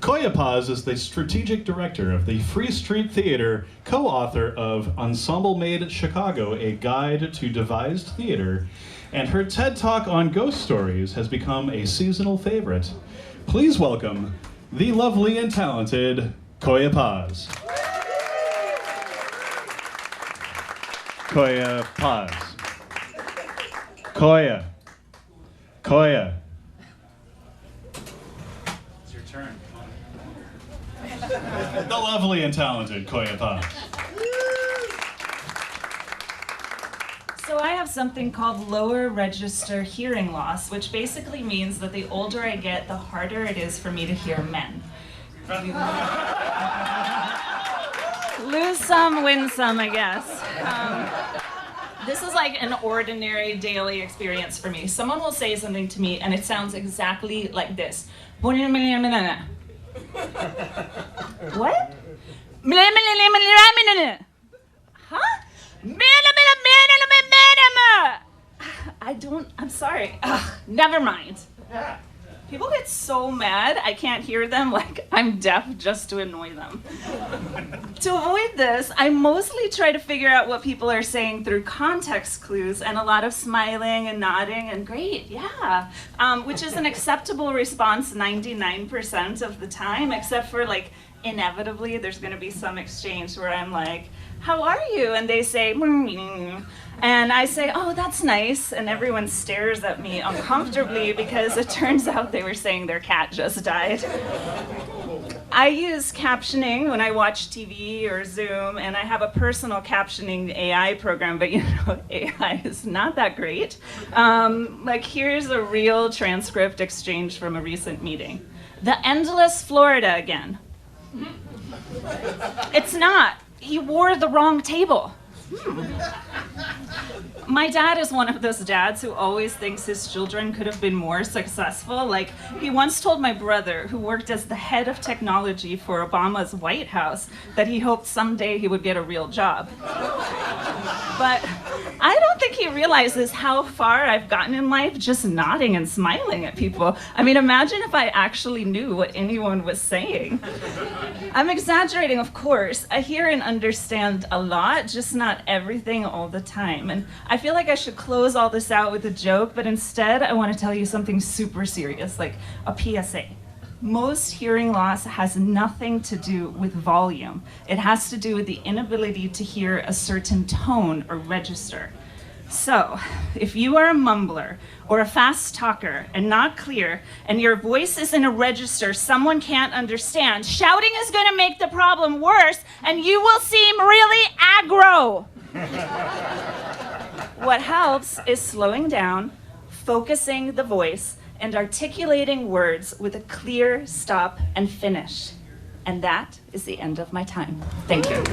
Coya Paz is the strategic director of the Free Street Theater, co-author of Ensemble Made Chicago, a guide to devised theater, and her TED Talk on ghost stories has become a seasonal favorite. Please welcome the lovely and talented Coya Paz. Coya Paz. Coya. Coya. It's your turn. The lovely and talented Coya Paz. So I have something called lower register hearing loss, which basically means that the older I get, the harder it is for me to hear men. Lose some, win some, I guess. This is like an ordinary daily experience for me. Someone will say something to me and it sounds exactly like this. What? Huh? I'm sorry. Ugh, never mind. People get so mad I can't hear them, like I'm deaf just to annoy them. To avoid this, I mostly try to figure out what people are saying through context clues and a lot of smiling and nodding and great, yeah, which is an acceptable response 99% of the time, except for like inevitably there's going to be some exchange where I'm like, how are you? And they say, and I say, oh, that's nice. And everyone stares at me uncomfortably because it turns out they were saying their cat just died. I use captioning when I watch TV or Zoom, and I have a personal captioning AI program, but you know, AI is not that great. Like here's a real transcript exchange from a recent meeting. The endless Florida again. It's not. He wore the wrong table. My dad is one of those dads who always thinks his children could have been more successful. Like, he once told my brother, who worked as the head of technology for Obama's White House, that he hoped someday he would get a real job. But I don't think he realizes how far I've gotten in life just nodding and smiling at people. I mean, imagine if I actually knew what anyone was saying. I'm exaggerating, of course. I hear and understand a lot, just not everything all the time. And I feel like I should close all this out with a joke, but instead I want to tell you something super serious, like a PSA. Most hearing loss has nothing to do with volume. It has to do with the inability to hear a certain tone or register. So, if you are a mumbler or a fast talker and not clear, and your voice is in a register someone can't understand, shouting is going to make the problem worse, and you will seem really aggro. What helps is slowing down, focusing the voice, and articulating words with a clear stop and finish. And that is the end of my time. Thank you.